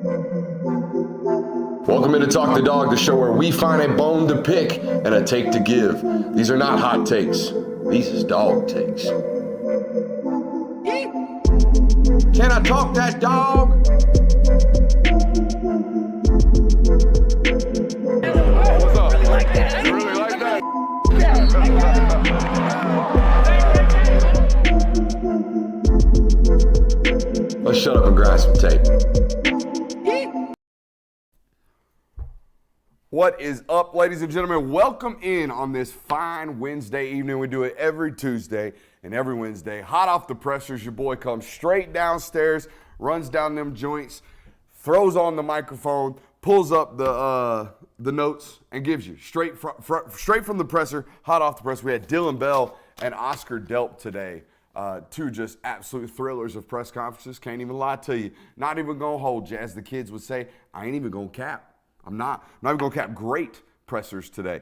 Welcome into Talk the Dog, the show where we find a bone to pick and a take to give. These are not hot takes. These is dog takes. Can I talk that dog? What's up? Really like that. You really like that? Let's shut up and grab some tape. What is up, ladies and gentlemen? Welcome in on this fine Wednesday evening. We do it every Tuesday and every Wednesday. Hot off the pressers, your boy comes straight downstairs, runs down them joints, throws on the microphone, pulls up the notes, and gives you straight from the presser, hot off the presser. We had Dillon and Oscar Delp today. Two just absolute thrillers of press conferences. Can't even lie to you. Not even gonna hold you, as the kids would say. I ain't even gonna cap. I'm not even going to cap. Great pressers today.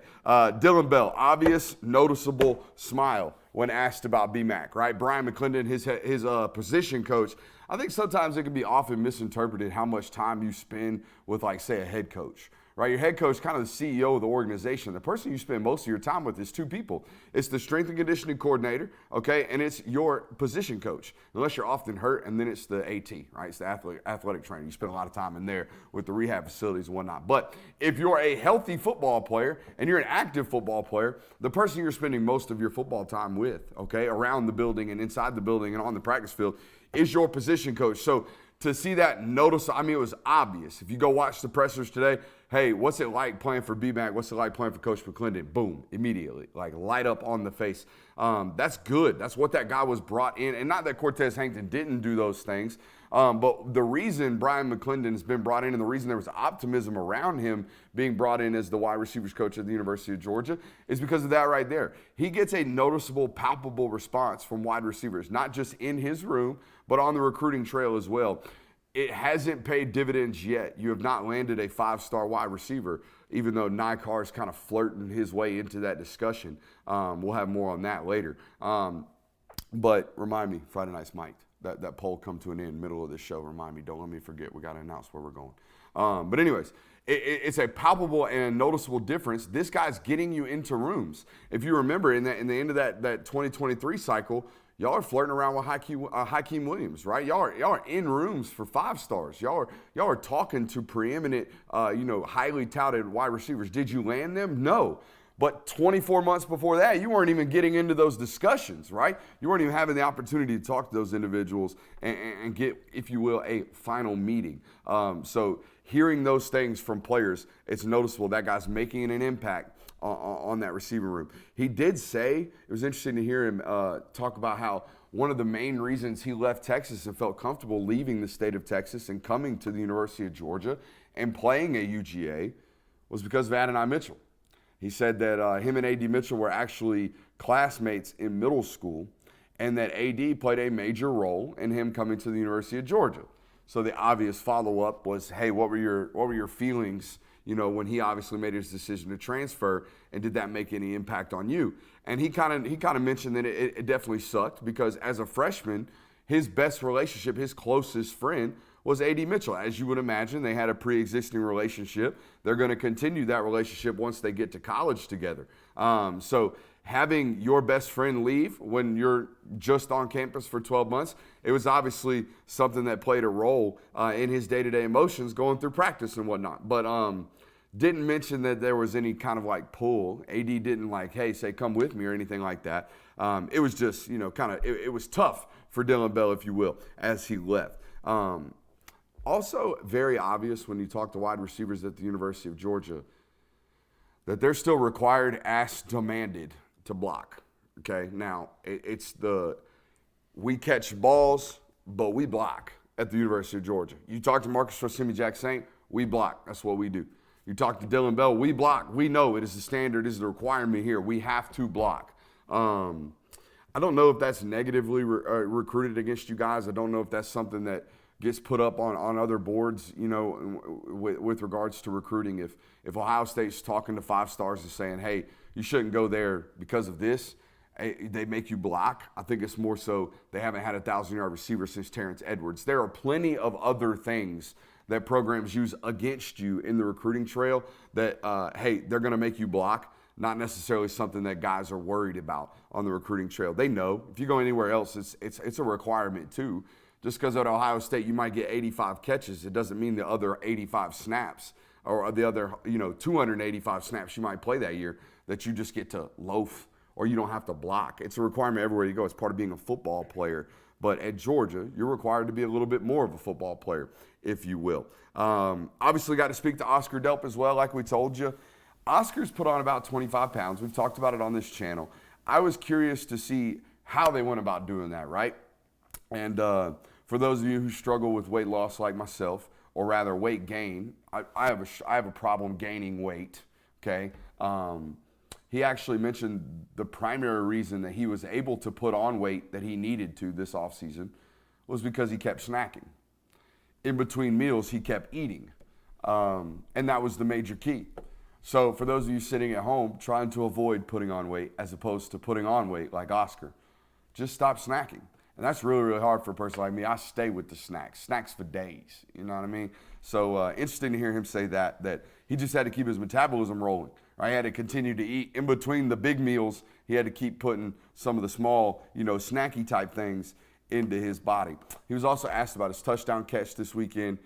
Dillon Bell, obvious, noticeable smile when asked about BMAC, right? Brian McClendon, his position coach. I think sometimes it can be often misinterpreted how much time you spend with, like, say, a head coach, right? Your head coach, kind of the CEO of the organization. The person you spend most of your time with is two people. It's the strength and conditioning coordinator, okay, and it's your position coach, unless you're often hurt, and then it's the AT, right? It's the athletic trainer. You spend a lot of time in there with the rehab facilities and whatnot. But if you're a healthy football player and you're an active football player, the person you're spending most of your football time with, okay, around the building and inside the building and on the practice field is your position coach. So to see that it was obvious. If you go watch the pressers today, hey, what's it like playing for BMAC? What's it like playing for Coach McClendon? Boom, immediately, like light up on the face. That's good. That's what that guy was brought in. And not that Cortez Hankton didn't do those things, but the reason Brian McClendon has been brought in and the reason there was optimism around him being brought in as the wide receivers coach at the University of Georgia is because of that right there. He gets a noticeable, palpable response from wide receivers, not just in his room, but on the recruiting trail as well. It hasn't paid dividends yet. You have not landed a five-star wide receiver, even though Nykar's kind of flirting his way into that discussion. We'll have more on that later. But remind me, Friday Night's Mic'd. That poll come to an end middle of this show. Remind me, don't let me forget. We got to announce where we're going. But anyways, it's a palpable and noticeable difference. This guy's getting you into rooms. If you remember, in the end of that 2023 cycle, y'all are flirting around with Hakeem Williams, right? Y'all are in rooms for five stars. Y'all are talking to preeminent, highly touted wide receivers. Did you land them? No. But 24 months before that, you weren't even getting into those discussions, right? You weren't even having the opportunity to talk to those individuals and get, if you will, a final meeting. So hearing those things from players, it's noticeable that guy's making an impact on that receiver room. He did say, it was interesting to hear him talk about how one of the main reasons he left Texas and felt comfortable leaving the state of Texas and coming to the University of Georgia and playing at UGA was because of Adonai Mitchell. He said that him and A.D. Mitchell were actually classmates in middle school and that A.D. played a major role in him coming to the University of Georgia. So the obvious follow-up was, hey, what were your feelings, when he obviously made his decision to transfer, and did that make any impact on you? And he kind of mentioned that it definitely sucked because as a freshman, his best relationship, his closest friend, was A.D. Mitchell. As you would imagine, they had a pre-existing relationship. They're going to continue that relationship once they get to college together. So having your best friend leave when you're just on campus for 12 months, it was obviously something that played a role in his day-to-day emotions going through practice and whatnot. But didn't mention that there was any kind of like pull. AD didn't like, hey, say come with me or anything like that. It was just, it was tough for Dillon Bell, if you will, as he left. Also very obvious when you talk to wide receivers at the University of Georgia that they're still required, asked, demanded to block. Okay, now it's we catch balls, but we block at the University of Georgia. You talk to Marcus Rosemi-Jacksaint, we block. That's what we do. You talk to Dillon Bell, we block. We know it is the standard, it is the requirement here. We have to block. I don't know if that's negatively recruited against you guys. I don't know if that's something that gets put up on other boards, with regards to recruiting. If Ohio State's talking to five stars and saying, hey, you shouldn't go there because of this, they make you block. I think it's more so they haven't had a 1,000-yard receiver since Terrence Edwards. There are plenty of other things that programs use against you in the recruiting trail that, hey, they're going to make you block. Not necessarily something that guys are worried about on the recruiting trail. They know if you go anywhere else, it's a requirement too. Just because at Ohio State you might get 85 catches, it doesn't mean the other 85 snaps or the other 285 snaps you might play that year that you just get to loaf or you don't have to block. It's a requirement everywhere you go. It's part of being a football player. But at Georgia, you're required to be a little bit more of a football player, if you will. Obviously got to speak to Oscar Delp as well, like we told you. Oscar's put on about 25 pounds. We've talked about it on this channel. I was curious to see how they went about doing that, right? And for those of you who struggle with weight loss like myself, or rather weight gain, I have a problem gaining weight, okay? He actually mentioned the primary reason that he was able to put on weight that he needed to this offseason was because he kept snacking. In between meals, he kept eating. And that was the major key. So for those of you sitting at home trying to avoid putting on weight as opposed to putting on weight like Oscar, just stop snacking. And that's really, really hard for a person like me. I stay with the snacks for days, you know what I mean? So interesting to hear him say that he just had to keep his metabolism rolling. Right? He had to continue to eat. In between the big meals, he had to keep putting some of the small, snacky type things into his body. He was also asked about his touchdown catch this weekend.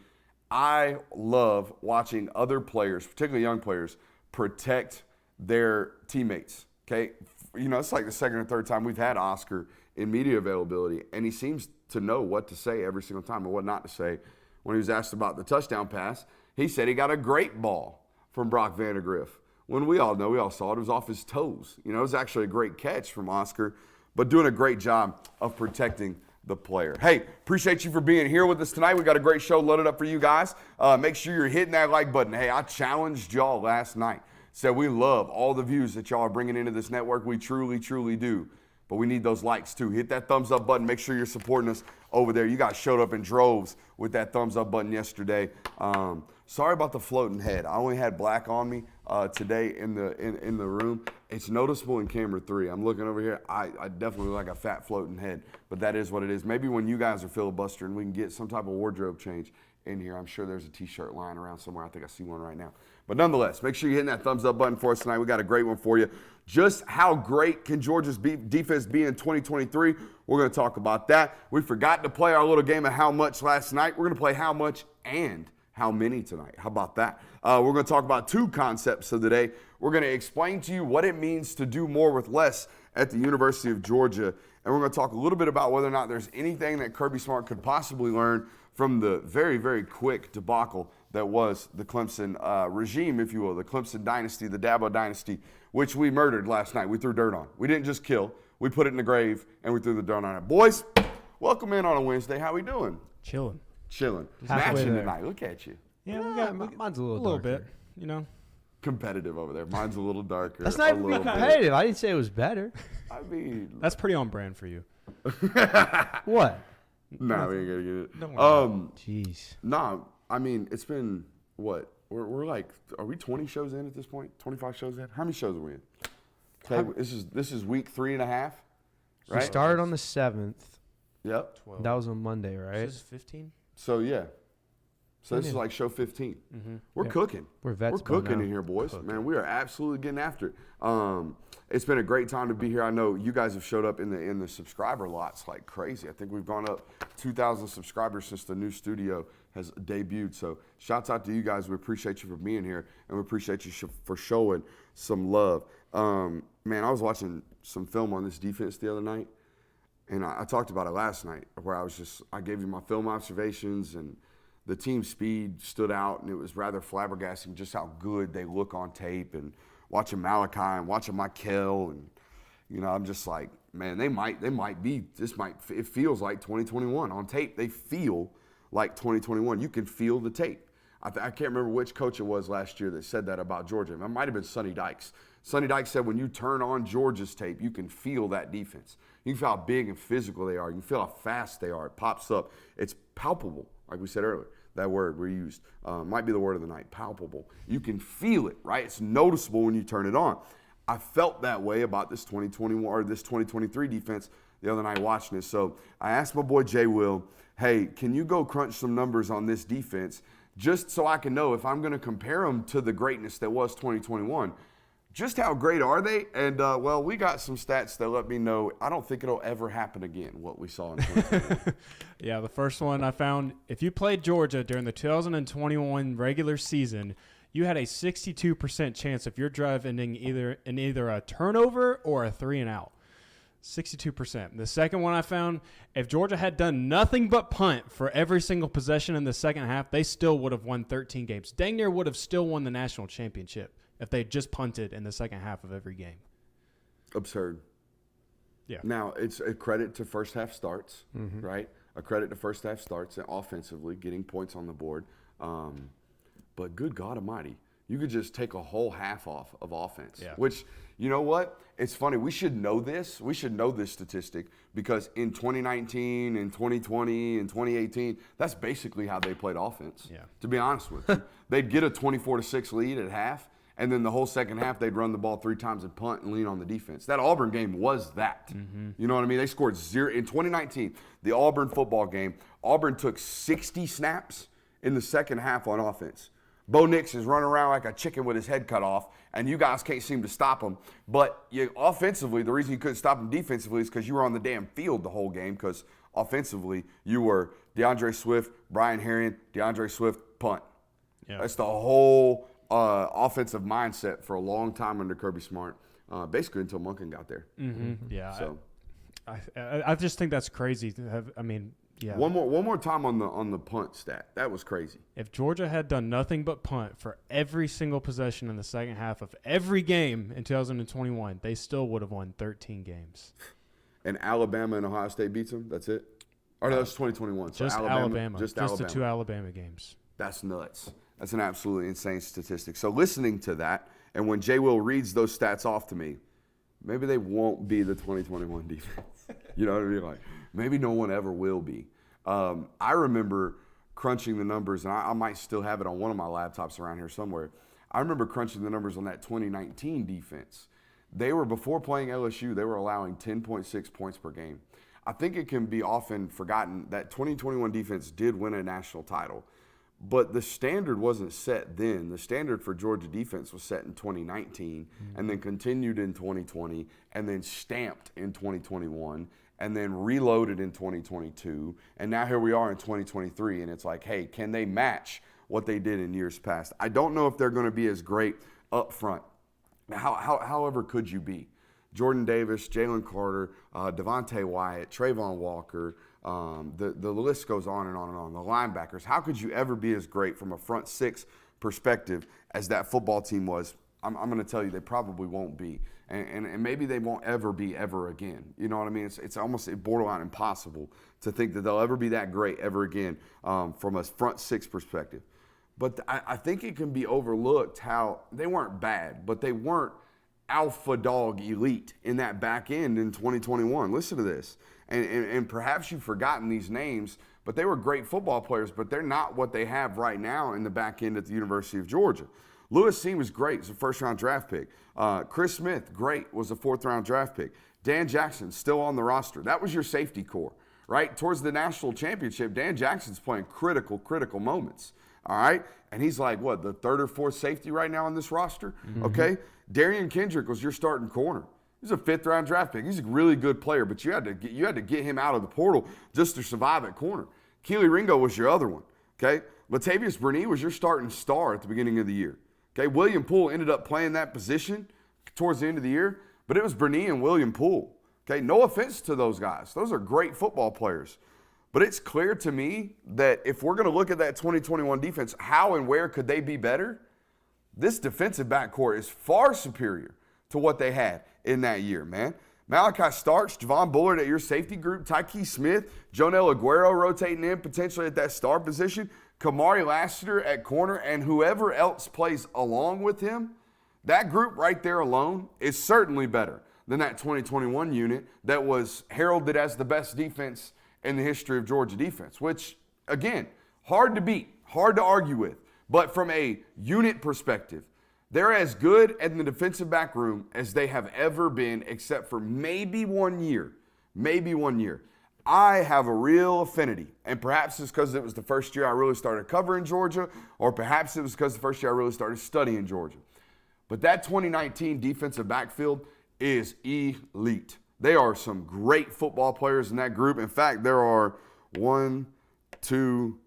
I love watching other players, particularly young players, protect their teammates, okay? It's like the second or third time we've had Oscar in media availability, and he seems to know what to say every single time and what not to say. When he was asked about the touchdown pass, he said he got a great ball from Brock Vandagriff. When we all saw it was off his toes. It was actually a great catch from Oscar, but doing a great job of protecting the player. Hey, appreciate you for being here with us tonight. We got a great show loaded up for you guys. Make sure you're hitting that like button. Hey, I challenged y'all last night. Said we love all the views that y'all are bringing into this network. We truly, truly do. But we need those likes too. Hit that thumbs up button. Make sure you're supporting us over there. You guys showed up in droves with that thumbs up button yesterday. Sorry about the floating head. I only had black on me today in the room. It's noticeable in camera 3. I'm looking over here. I definitely look like a fat floating head, but that is what it is. Maybe when you guys are filibustering, we can get some type of wardrobe change in here. I'm sure there's a t-shirt lying around somewhere. I think I see one right now. But nonetheless, make sure you're hitting that thumbs up button for us tonight. We got a great one for you. Just how great can Georgia's defense be in 2023? We're going to talk about that. We forgot to play our little game of how much last night. We're going to play how much and how many tonight. How about that? We're going to talk about 2 concepts of the day. We're going to explain to you what it means to do more with less at the University of Georgia. And we're going to talk a little bit about whether or not there's anything that Kirby Smart could possibly learn from the very, very quick debacle that was the Clemson regime, if you will, the Clemson dynasty, the Dabo dynasty, which we murdered last night. We threw dirt on. We didn't just kill. We put it in the grave, and we threw the dirt on it. Boys, welcome in on a Wednesday. How we doing? Chilling. Matching tonight. Look at you. Yeah, mine's a little bit, Competitive over there. Mine's a little darker. That's not even competitive. I didn't say it was better. I mean, that's pretty on brand for you. What? Nah, we ain't gonna get it. Jeez. Nah, I mean, it's been what? We're like, are we 20 shows in at this point? 25 shows in? How many shows are we in? Okay, this is week 3.5, right? We started on the 7th. Yep. 12. That was on Monday, right? This is 15. So yeah. So this is like show 15. Mm-hmm. We're cooking. We're vets. We're cooking in here, boys. Man, we are absolutely getting after it. It's been a great time to be here. I know you guys have showed up in the subscriber lots like crazy. I think we've gone up 2,000 subscribers since the new studio has debuted. So shouts out to you guys. We appreciate you for being here, and we appreciate you for showing some love. Man, I was watching some film on this defense the other night, and I talked about it last night where I gave you my film observations, and the team speed stood out, and it was rather flabbergasting just how good they look on tape. And watching Malachi and watching Michael, and I'm just like, man, it feels like 2021 on tape. They feel like 2021. You can feel the tape. I can't remember which coach it was last year that said that about Georgia. It might have been Sonny Dykes. Sonny Dykes said when you turn on Georgia's tape, you can feel that defense. You can feel how big and physical they are. You can feel how fast they are. It pops up. It's palpable, like we said earlier. That word we used might be the word of the night, palpable. You can feel it, right? It's noticeable when you turn it on. I felt that way about this 2021 or this 2023 defense the other night watching it. So I asked my boy Jay Will, hey, can you go crunch some numbers on this defense just so I can know if I'm going to compare them to the greatness that was 2021. Just how great are they? And, well, we got some stats that let me know I don't think it'll ever happen again, what we saw in 2021. Yeah, the first one I found, if you played Georgia during the 2021 regular season, you had a 62% chance of your drive ending in either a turnover or a 3-and-out. 62%. The second one I found, if Georgia had done nothing but punt for every single possession in the second half, they still would have won 13 games. Dang near would have still won the national championship if they just punted in the second half of every game. Absurd. Yeah. Now, it's a credit to first half starts, right? A credit to first half starts and offensively getting points on the board. But good God almighty, you could just take a whole half off of offense, which, you know what? It's funny. We should know this. We should know this statistic because in 2019 and 2020 and 2018, that's basically how they played offense, to be honest with you. They'd get a 24-6 lead at half, and then the whole second half, they'd run the ball 3 times and punt and lean on the defense. That Auburn game was that. You know what I mean? They scored 0. In 2019, the Auburn football game, Auburn took 60 snaps in the second half on offense. Bo Nix is running around like a chicken with his head cut off, and you guys can't seem to stop him. But offensively, the reason you couldn't stop him defensively is because you were on the damn field the whole game because offensively, you were DeAndre Swift, Brian Herrien, DeAndre Swift, punt. Yeah. That's the whole offensive mindset for a long time under Kirby Smart, basically until Monken got there. Yeah. So I just think that's crazy. Yeah. One more time on the punt stat. That was crazy. If Georgia had done nothing but punt for every single possession in the second half of every game in 2021, they still would have won 13 games. And Alabama and Ohio State beats them? That's it? Or no, that's 2021. So just Alabama. Just the 2 Alabama games. That's nuts. That's an absolutely insane statistic. So listening to that, and when Jay Will reads those stats off to me, maybe they won't be the 2021 defense. You know what I mean? Like, maybe no one ever will be. I remember crunching the numbers, and I might still have it on one of my laptops around here somewhere. I remember crunching the numbers on that 2019 defense. They were, before playing LSU, they were allowing 10.6 points per game. I think it can be often forgotten that 2021 defense did win a national title. But the standard wasn't set then. The standard for Georgia defense was set in 2019 and then continued in 2020 and then stamped in 2021 and then reloaded in 2022. And now here we are in 2023, and it's like, hey, can they match what they did in years past? I don't know if they're going to be as great up front. However could you be? Jordan Davis, Jalen Carter, Devontae Wyatt, Trayvon Walker, the list goes on and on and on. The linebackers, how could you ever be as great from a front six perspective as that football team was? I'm going to tell you they probably won't be. And maybe they won't ever be ever again. You know what I mean? It's almost borderline impossible to think that they'll ever be that great ever again from a front six perspective. But I think it can be overlooked how they weren't bad, but they weren't alpha dog elite in that back end in 2021. Listen to this. And perhaps you've forgotten these names, but they were great football players, but they're not what they have right now in the back end at the University of Georgia. Lewis Seen was great. He's a first-round draft pick. Chris Smith, great, was a fourth-round draft pick. Dan Jackson, still on the roster. That was your safety core, right? Towards the national championship, Dan Jackson's playing critical moments, all right? And he's like, what, the third or fourth safety right now on this roster? Okay? Darian Kendrick was your starting corner. He's a fifth-round draft pick. He's a really good player, but you had to get him out of the portal just to survive at corner. Keely Ringo was your other one, okay? Latavius Burnett was your starting star at the beginning of the year. Okay, William Poole ended up playing that position towards the end of the year, but it was Burnett and William Poole. Okay, no offense to those guys. Those are great football players. But it's clear to me that if we're going to look at that 2021 defense, how and where could they be better? This defensive backcourt is far superior to what they had in that year, man. Malachi Starks, Javon Bullard at your safety group, Tyke Smith, Jonel Aguero rotating in potentially at that star position, Kamari Lassiter at corner, and whoever else plays along with him, that group right there alone is certainly better than that 2021 unit that was heralded as the best defense in the history of Georgia defense, which, again, hard to beat, hard to argue with. But from a unit perspective, they're as good in the defensive back room as they have ever been, except for maybe 1 year. Maybe 1 year. I have a real affinity, and perhaps it's because it was the first year I really started covering Georgia, or perhaps it was because the first year I really started studying Georgia. But that 2019 defensive backfield is elite. There are some great football players in that group. In fact, there are two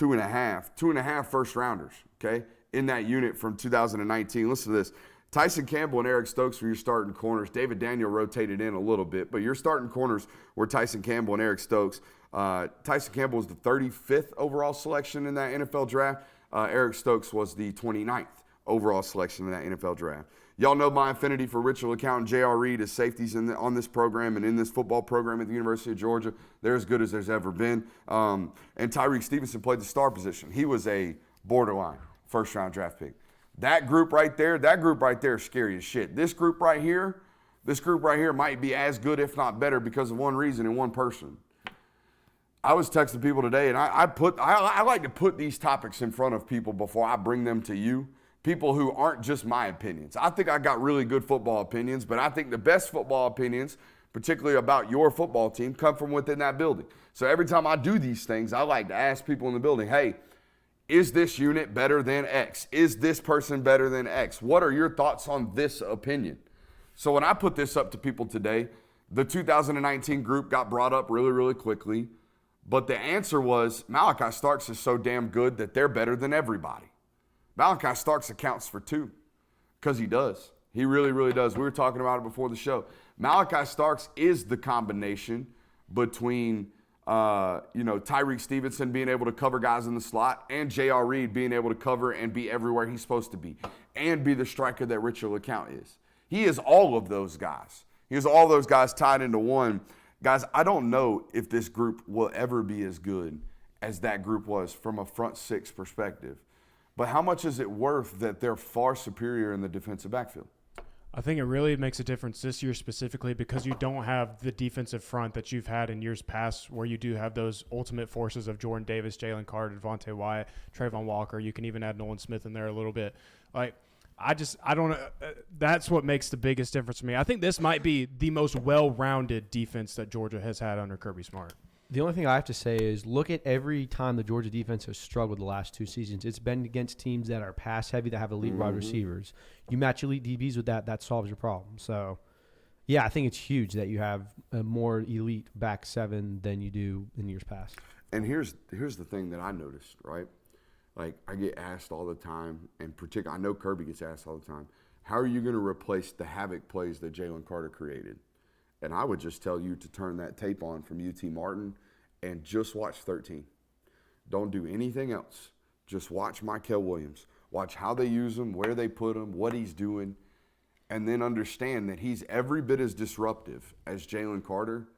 and a half first rounders, okay, in that unit from 2019. Listen to this. Tyson Campbell and Eric Stokes were your starting corners. David Daniel rotated in a little bit, but your starting corners were Tyson Campbell and Eric Stokes. Tyson Campbell was the 35th overall selection in that NFL draft. Eric Stokes was the 29th overall selection in that NFL draft. Y'all know my affinity for Richard LeCount and J.R. Reed as safeties on this program and in this football program at the University of Georgia. They're as good as there's ever been. And Tyreek Stevenson played the star position. He was a borderline first-round draft pick. That group right there is scary as shit. This group right here might be as good, if not better, because of one reason and one person. I was texting people today, and I like to put these topics in front of people before I bring them to you. People who aren't just my opinions. I think I got really good football opinions, but I think the best football opinions, particularly about your football team, come from within that building. So every time I do these things, I like to ask people in the building, hey, is this unit better than X? Is this person better than X? What are your thoughts on this opinion? So when I put this up to people today, the 2019 group got brought up really, really quickly, but the answer was Malachi Starks is so damn good that they're better than everybody. Malachi Starks accounts for 2 because he does. He really, really does. We were talking about it before the show. Malachi Starks is the combination between Tyreek Stevenson being able to cover guys in the slot and J.R. Reed being able to cover and be everywhere he's supposed to be and be the striker that Richard LeCount is. He is all of those guys. He is all those guys tied into one. Guys, I don't know if this group will ever be as good as that group was from a front six perspective. But how much is it worth that they're far superior in the defensive backfield? I think it really makes a difference this year specifically because you don't have the defensive front that you've had in years past where you do have those ultimate forces of Jordan Davis, Jalen Carter, Devontae Wyatt, Trayvon Walker. You can even add Nolan Smith in there a little bit. Like, I don't know. That's what makes the biggest difference to me. I think this might be the most well-rounded defense that Georgia has had under Kirby Smart. The only thing I have to say is look at every time the Georgia defense has struggled the last 2 seasons. It's been against teams that are pass-heavy, that have elite wide receivers. You match elite DBs with that solves your problem. So, yeah, I think it's huge that you have a more elite back seven than you do in years past. And here's the thing that I noticed, right? Like, I get asked all the time, and particularly, I know Kirby gets asked all the time, how are you going to replace the havoc plays that Jalen Carter created? And I would just tell you to turn that tape on from UT Martin and just watch 13. Don't do anything else. Just watch Mykel Williams. Watch how they use him, where they put him, what he's doing, and then understand that he's every bit as disruptive as Jalen Carter,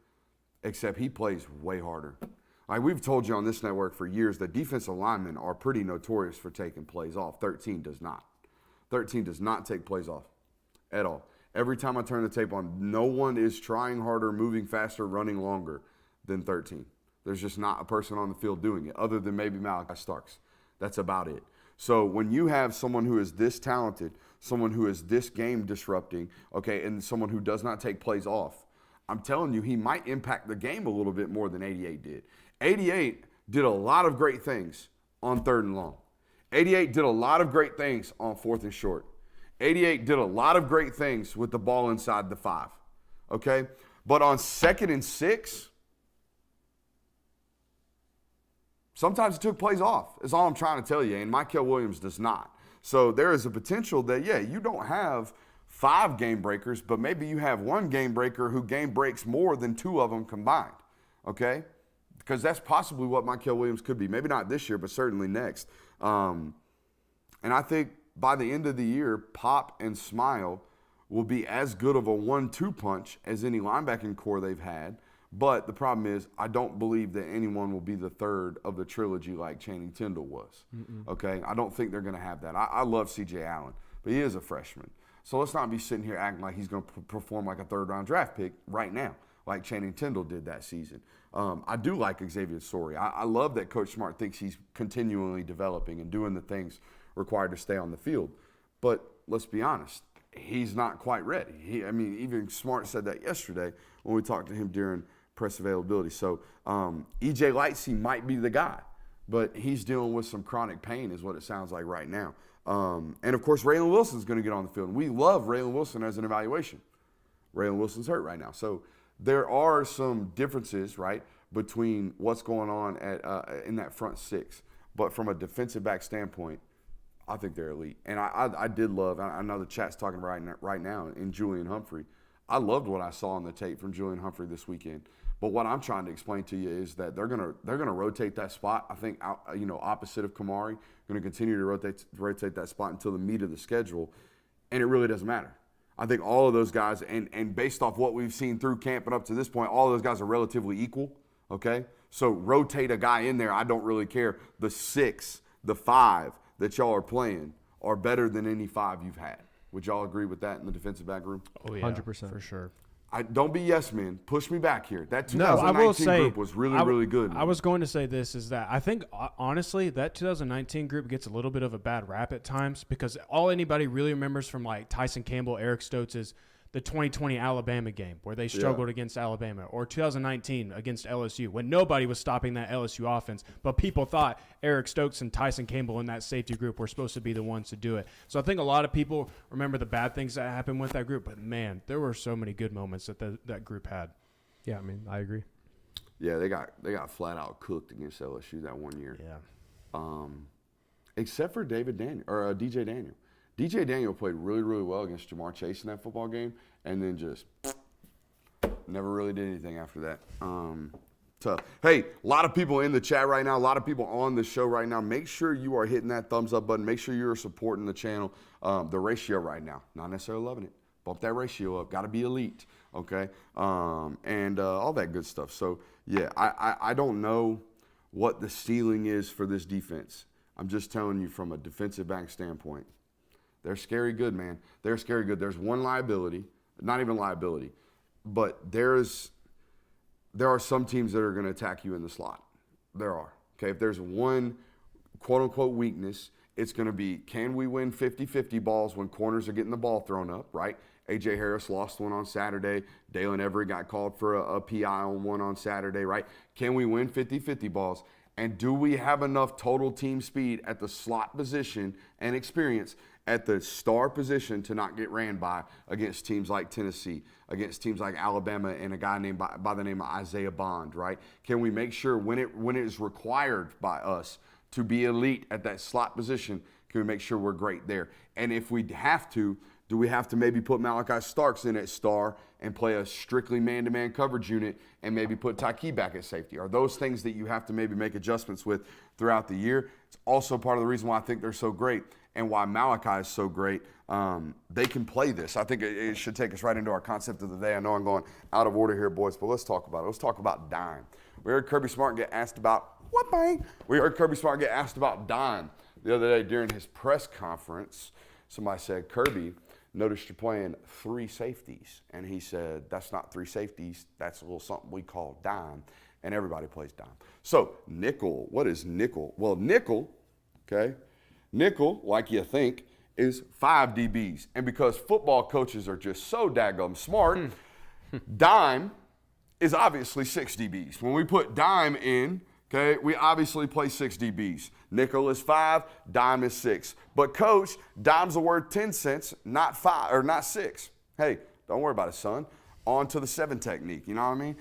except he plays way harder. Like we've told you on this network for years that defensive linemen are pretty notorious for taking plays off. 13 does not. 13 does not take plays off at all. Every time I turn the tape on, no one is trying harder, moving faster, running longer than 13. There's just not a person on the field doing it other than maybe Malachi Starks. That's about it. So when you have someone who is this talented, someone who is this game disrupting, okay, and someone who does not take plays off, I'm telling you, he might impact the game a little bit more than 88 did. 88 did a lot of great things on 3rd and long. 88 did a lot of great things on 4th and short. 88 did a lot of great things with the ball inside the 5, okay? But on 2nd and 6, sometimes it took plays off. Is all I'm trying to tell you, and Mykel Williams does not. So there is a potential that, yeah, you don't have 5 game breakers, but maybe you have 1 game breaker who game breaks more than 2 of them combined, okay? Because that's possibly what Mykel Williams could be. Maybe not this year, but certainly next. And I think by the end of the year, Pop and Smile will be as good of a 1-2 punch as any linebacking core they've had. But the problem is I don't believe that anyone will be the third of the trilogy like Channing Tindall was. Okay? I don't think they're going to have that. I love C.J. Allen, but he is a freshman. So let's not be sitting here acting like he's going to perform like a 3rd-round draft pick right now, like Channing Tindall did that season. I do like Xavier Sorey. I love that Coach Smart thinks he's continually developing and doing the things required to stay on the field. But let's be honest, he's not quite ready. Even Smart said that yesterday when we talked to him during press availability. So E.J. Lightsey might be the guy, but he's dealing with some chronic pain is what it sounds like right now. And, of course, Raylan Wilson's going to get on the field. We love Raylan Wilson as an evaluation. Raylan Wilson's hurt right now. So there are some differences, right, between what's going on in that front six. But from a defensive back standpoint, I think they're elite. And I did love, I know the chat's talking right now, in Julian Humphrey. I loved what I saw on the tape from Julian Humphrey this weekend. But what I'm trying to explain to you is that they're gonna rotate that spot. I think opposite of Kamari, going to continue to rotate that spot until the meat of the schedule, and it really doesn't matter. I think all of those guys, and based off what we've seen through camp and up to this point, all of those guys are relatively equal. Okay, so rotate a guy in there. I don't really care. The 6, the 5 that y'all are playing are better than any 5 you've had. Would y'all agree with that in the defensive back room? Oh, yeah, 100%. for sure. Don't be yes men. Push me back here. That No, 2019 I will say, group was really good. I was going to say this is that I think, honestly, that 2019 group gets a little bit of a bad rap at times because all anybody really remembers from like Tyson Campbell, Eric Stokes is the 2020 Alabama game where they struggled against Alabama, or 2019 against LSU when nobody was stopping that LSU offense, but people thought Eric Stokes and Tyson Campbell in that safety group were supposed to be the ones to do it. So I think a lot of people remember the bad things that happened with that group, but man, there were so many good moments that that group had. Yeah, I mean, I agree. Yeah, they got flat out cooked against LSU that one year. Yeah. Except for DJ Daniel. DJ Daniel played really well against Jamar Chase in that football game, and then just never really did anything after that. Tough. Hey, a lot of people in the chat right now, a lot of people on the show right now. Make sure you are hitting that thumbs up button. Make sure you're supporting the channel. The ratio right now, not necessarily loving it. Bump that ratio up. Got to be elite, okay? And all that good stuff. So, yeah, I don't know what the ceiling is for this defense. I'm just telling you from a defensive back standpoint. They're scary good, man. They're scary good. There's one liability, not even liability, but there are some teams that are going to attack you in the slot. There are. Okay, if there's one quote-unquote weakness, it's going to be, can we win 50-50 balls when corners are getting the ball thrown up, right? A.J. Harris lost one on Saturday. Dillon Everett got called for a PI on one on Saturday, right? Can we win 50-50 balls? And do we have enough total team speed at the slot position and experience at the star position to not get ran by against teams like Tennessee, against teams like Alabama, and a guy named by the name of Isaiah Bond, right? Can we make sure when it is required by us to be elite at that slot position, can we make sure we're great there? And if we have to, do we have to maybe put Malachi Starks in at star and play a strictly man-to-man coverage unit and maybe put Tyke back at safety? Are those things that you have to maybe make adjustments with throughout the year? It's also part of the reason why I think they're so great and why Malachi is so great. They can play this. I think it should take us right into our concept of the day. I know I'm going out of order here, boys, but let's talk about it. Let's talk about dime. We heard Kirby Smart get asked about what, bang? We heard Kirby Smart get asked about dime the other day during his press conference. Somebody said, Kirby, noticed you're playing 3 safeties. And he said, that's not 3 safeties. That's a little something we call dime. And everybody plays dime. So nickel, what is nickel? Well, nickel, okay, nickel, like you think, is 5 DBs. And because football coaches are just so daggum smart, dime is obviously 6 DBs. When we put dime in, okay, we obviously play 6 DBs. Nickel is 5, dime is 6. But coach, dime's a word 10 cents, not 5 or not 6. Hey, don't worry about it, son. On to the 7 technique, you know what I mean?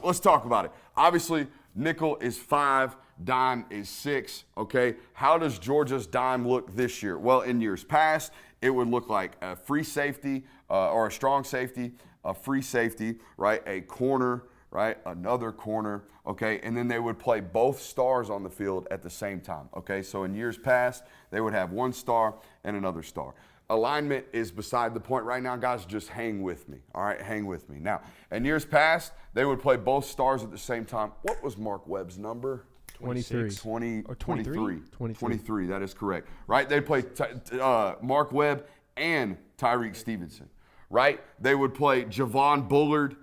Let's talk about it. Obviously, nickel is 5, dime is 6, okay? How does Georgia's dime look this year? Well, in years past, it would look like a free safety or a strong safety, a free safety, right? A corner, right? Another corner, okay? And then they would play both stars on the field at the same time, okay? So in years past, they would have one star and another star. Alignment is beside the point right now, guys. Just hang with me, all right? Hang with me. Now, in years past, they would play both stars at the same time. What was Mark Webb's number? 23. 23, that is correct, right? They play Mark Webb and Tyreek Stevenson, right? They would play Javon Bullard,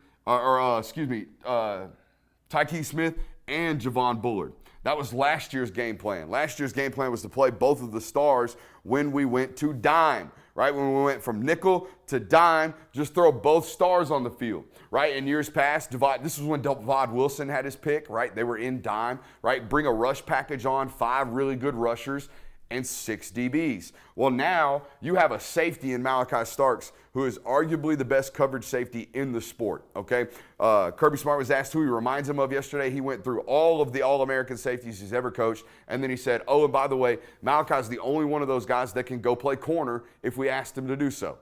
Tyke Smith and Javon Bullard. That was last year's game plan. Last year's game plan was to play both of the stars when we went to dime. right? When we went from nickel to dime, just throw both stars on the field, right? In years past, this was when Davo Wilson had his pick, right? They were in dime, right? Bring a rush package on, 5 really good rushers, and 6 DBs. Well, now you have a safety in Malachi Starks who is arguably the best coverage safety in the sport, okay? Kirby Smart was asked who he reminds him of yesterday. He went through all of the All-American safeties he's ever coached, and then he said, oh, and by the way, Malachi's the only one of those guys that can go play corner if we asked him to do so.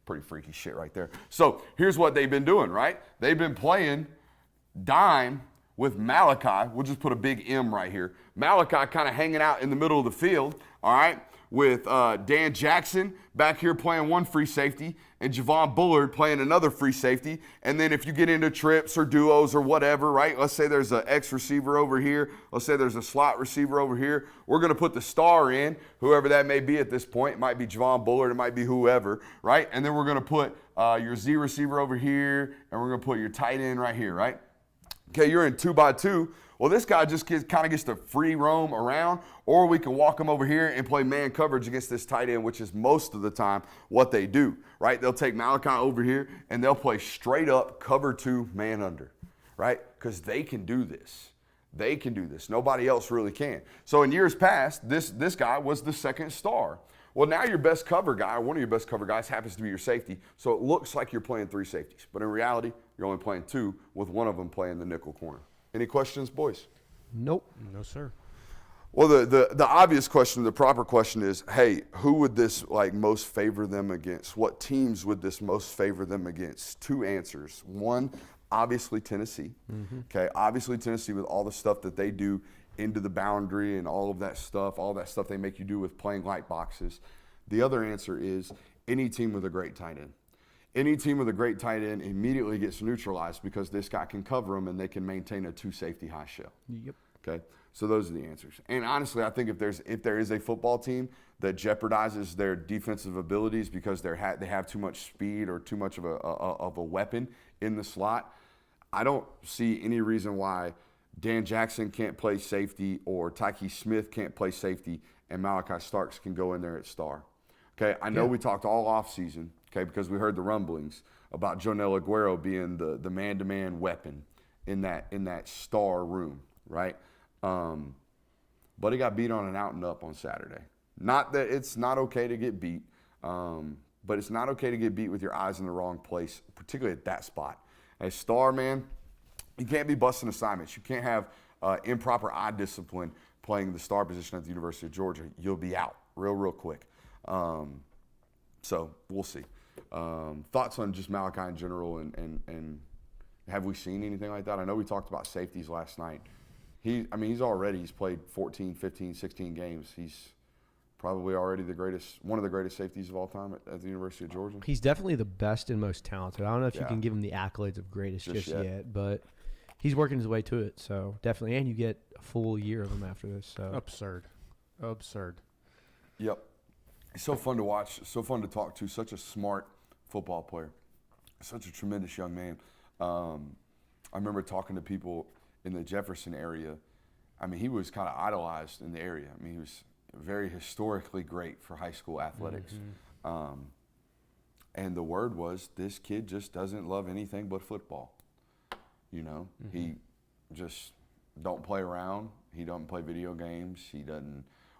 Pretty freaky shit right there. So here's what they've been doing, right? They've been playing dime with Malachi. We'll just put a big M right here. Malachi kind of hanging out in the middle of the field, all right, with Dan Jackson back here playing one free safety and Javon Bullard playing another free safety. And then if you get into trips or duos or whatever, right, let's say there's an X receiver over here. Let's say there's a slot receiver over here. We're going to put the star in, whoever that may be at this point. It might be Javon Bullard. It might be whoever, right? And then we're going to put your Z receiver over here, and we're going to put your tight end right here, right? Okay, you're in 2x2. Well, this guy just kind of gets to free roam around, or we can walk him over here and play man coverage against this tight end, which is most of the time what they do, right? They'll take Malachi over here, and they'll play straight up cover 2 man under, right? Because they can do this. They can do this. Nobody else really can. So in years past, this guy was the second star. Well, now your best cover guy, or one of your best cover guys, happens to be your safety. So it looks like you're playing 3 safeties. But in reality, you're only playing 2, with one of them playing the nickel corner. Any questions, boys? Nope. No, sir. Well, the obvious question, the proper question is, hey, who would this most favor them against? What teams would this most favor them against? 2 answers. One, obviously Tennessee. Okay, obviously Tennessee with all the stuff that they do into the boundary and all that stuff they make you do with playing light boxes. The other answer is any team with a great tight end. Any team with a great tight end immediately gets neutralized because this guy can cover them and they can maintain a 2 safety high shell. Yep. Okay, so those are the answers. And honestly, I think if there is a football team that jeopardizes their defensive abilities because they have too much speed or too much of a weapon in the slot, I don't see any reason why Dan Jackson can't play safety or Tyke Smith can't play safety and Malachi Starks can go in there at star. Okay, I know we talked all offseason, okay, because we heard the rumblings about Jonel Aguero being the man-to-man weapon in that star room, right? But he got beat on an out and up on Saturday. Not that it's not okay to get beat, but it's not okay to get beat with your eyes in the wrong place, particularly at that spot. As star, man, you can't be busting assignments. You can't have improper eye discipline playing the star position at the University of Georgia. You'll be out real quick. So we'll see. Thoughts on just Malachi in general, and have we seen anything like that? I know we talked about safeties last night. He's played 14, 15, 16 games. He's probably already one of the greatest safeties of all time at the University of Georgia. He's definitely the best and most talented. I don't know if you can give him the accolades of greatest just yet, but he's working his way to it. So definitely, and you get a full year of him after this. So Absurd. Yep. He's so fun to watch, so fun to talk to, such a smart football player, such a tremendous young man. I remember talking to people in the Jefferson area. I mean, he was kind of idolized in the area. I mean, he was very historically great for high school athletics. And the word was, this kid just doesn't love anything but football. You know, he just don't play around. He doesn't play video games.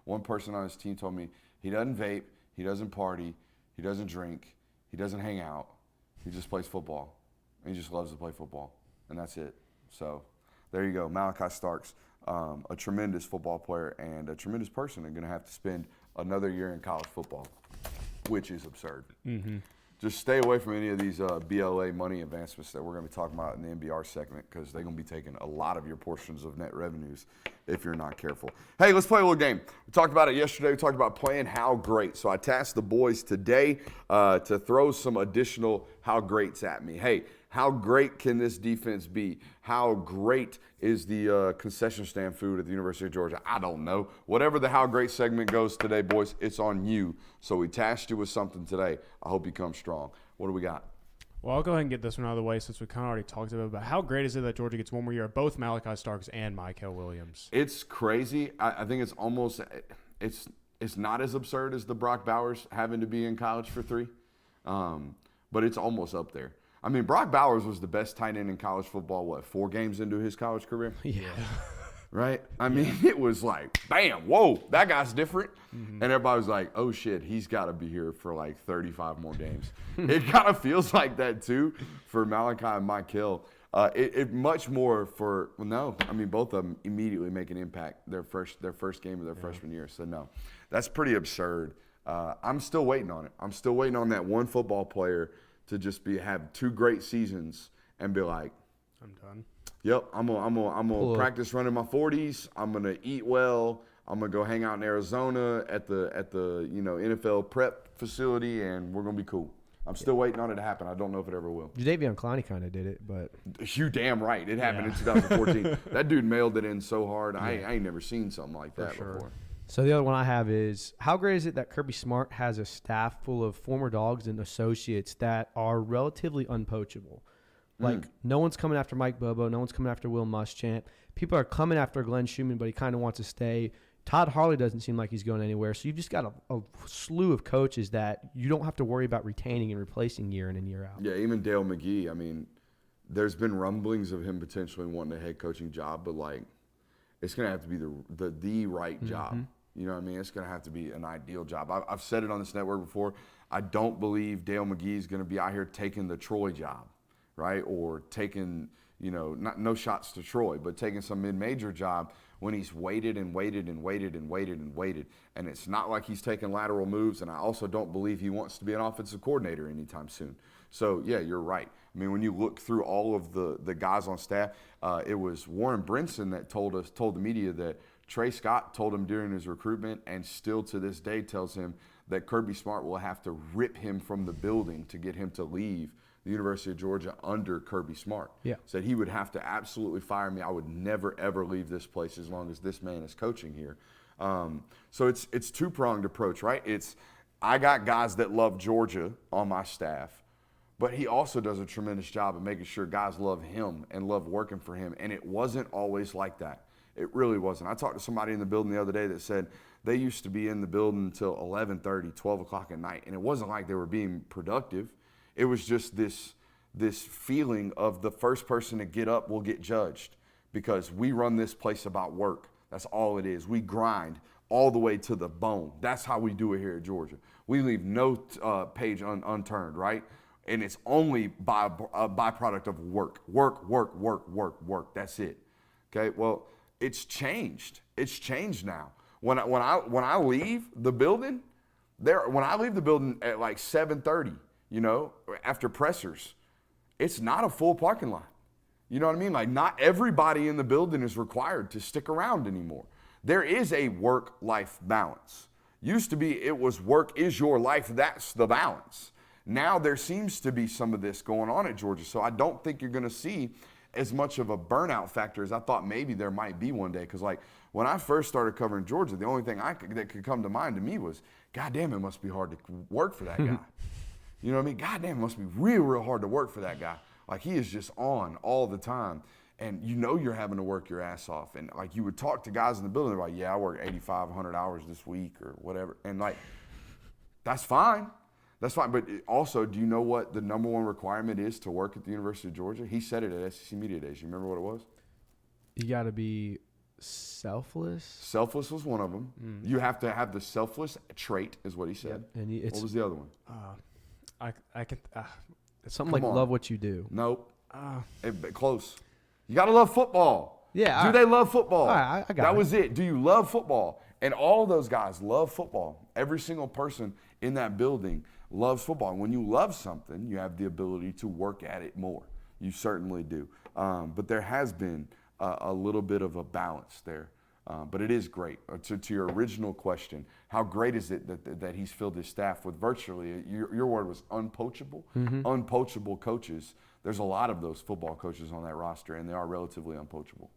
One person on his team told me he doesn't vape, he doesn't party, he doesn't drink, he doesn't hang out. He just plays football. And he just loves to play football. And that's it. So there you go. Malachi Starks, a tremendous football player and a tremendous person, and going to have to spend another year in college football, which is absurd. Just stay away from any of these BLA money advancements that we're going to be talking about in the NBR segment, because they're going to be taking a lot of your portions of net revenues if you're not careful. Hey, let's play a little game. We talked about it yesterday. We talked about playing How Great. So I tasked the boys today to throw some additional How Greats at me. Hey, how great can this defense be? How great is the concession stand food at the University of Georgia? I don't know. Whatever the How Great segment goes today, boys, it's on you. So we tasked you with something today. I hope you come strong. What do we got? Well, I'll go ahead and get this one out of the way since we kind of already talked about it. But how great is it that Georgia gets one more year of both Malachi Starks and Mykel Williams? It's crazy. I think it's almost It's not as absurd as the Brock Bowers having to be in college for 3, but it's almost up there. I mean, Brock Bowers was the best tight end in college football, 4 games into his college career? Yeah. Right? I mean, it was like, bam, whoa, that guy's different. And everybody was like, oh, shit, he's got to be here for like 35 more games. It kind of feels like that, too, for Malachi and Mike Hill. It much more for, well, no, I mean, both of them immediately make an impact their first game of their freshman year. So, no, that's pretty absurd. I'm still waiting on it. I'm still waiting on that one football player to just have 2 great seasons and be like, I'm done. Yep, I'm gonna practice running my 40s. I'm gonna eat well. I'm gonna go hang out in Arizona at the NFL prep facility, and we're gonna be cool. I'm still waiting on it to happen. I don't know if it ever will. Jadeveon Clowney kind of did it, but You damn right. It happened in 2014. That dude mailed it in so hard. I ain't never seen something like that before. So the other one I have is, how great is it that Kirby Smart has a staff full of former dogs and associates that are relatively unpoachable? Like, no one's coming after Mike Bobo. No one's coming after Will Muschamp. People are coming after Glenn Schumann, but he kind of wants to stay. Todd Harley doesn't seem like he's going anywhere. So you've just got a slew of coaches that you don't have to worry about retaining and replacing year in and year out. Yeah, even Dale McGee. I mean, there's been rumblings of him potentially wanting a head coaching job, but, like, it's going to have to be the right job. You know what I mean? It's going to have to be an ideal job. I've said it on this network before. I don't believe Dale McGee is going to be out here taking the Troy job, right? Or taking, no shots to Troy, but taking some mid-major job when he's waited and waited and waited and waited and waited. And it's not like he's taking lateral moves, and I also don't believe he wants to be an offensive coordinator anytime soon. So, yeah, you're right. I mean, when you look through all of the guys on staff, it was Warren Brinson that told the media that Trey Scott told him during his recruitment, and still to this day tells him that Kirby Smart will have to rip him from the building to get him to leave the University of Georgia under Kirby Smart. Yeah. Said he would have to absolutely fire me. I would never, ever leave this place as long as this man is coaching here. So it's two-pronged approach, right? I got guys that love Georgia on my staff, but he also does a tremendous job of making sure guys love him and love working for him, and it wasn't always like that. It really wasn't. I talked to somebody in the building the other day that said they used to be in the building until 11:30, 12 o'clock at night, and it wasn't like they were being productive. It was just this feeling of the first person to get up will get judged, because we run this place about work. That's all it is. We grind all the way to the bone. That's how we do it here at Georgia. We leave no page unturned, right? And it's only by a byproduct of work. Work. That's it. Okay, well, it's changed. It's changed now. When I leave the building, when I leave the building at like 7:30, after pressers, it's not a full parking lot. You know what I mean? Like, not everybody in the building is required to stick around anymore. There is a work-life balance. Used to be it was work is your life, that's the balance. Now there seems to be some of this going on at Georgia, so I don't think you're going to see as much of a burnout factor as I thought maybe there might be one day. Because, like, when I first started covering Georgia, the only thing that could come to mind to me was, God damn, it must be hard to work for that guy. You know what I mean? God damn, it must be real, real hard to work for that guy. Like, he is just on all the time. And you're having to work your ass off. And, like, you would talk to guys in the building, they're like, yeah, I work 8,500 hours this week or whatever. And, like, that's fine. That's fine. But also, do you know what the number one requirement is to work at the University of Georgia? He said it at SEC Media Days. You remember what it was? You got to be selfless. Selfless was one of them. You have to have the selfless trait, is what he said. Yep. And what was the other one? I can. Something like love what you do. Nope. Close. You got to love football. Yeah. Do they love football? All right, I got that it. was it. Do you love football? And all of those guys love football. Every single person in that building loves football. And when you love something, you have the ability to work at it more. You certainly do. But there has been a little bit of a balance there. But it is great. To your original question, how great is it that he's filled his staff with virtually, your word was unpoachable, unpoachable coaches. There's a lot of those football coaches on that roster, and they are relatively unpoachable.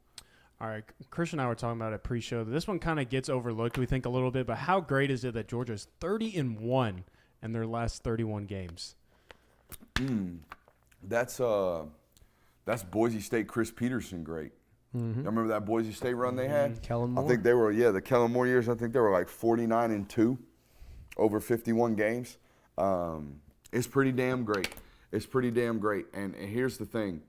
All right, Chris and I were talking about it pre-show. This one kind of gets overlooked, we think, a little bit, but how great is it that Georgia's 30-1 in their last 31 games? That's Boise State Chris Peterson great. Mm-hmm. You remember that Boise State run they had? Kellen Moore. I think they were, the Kellen Moore years. I think they were like 49-2 over 51 games. It's pretty damn great. It's pretty damn great. And here's the thing.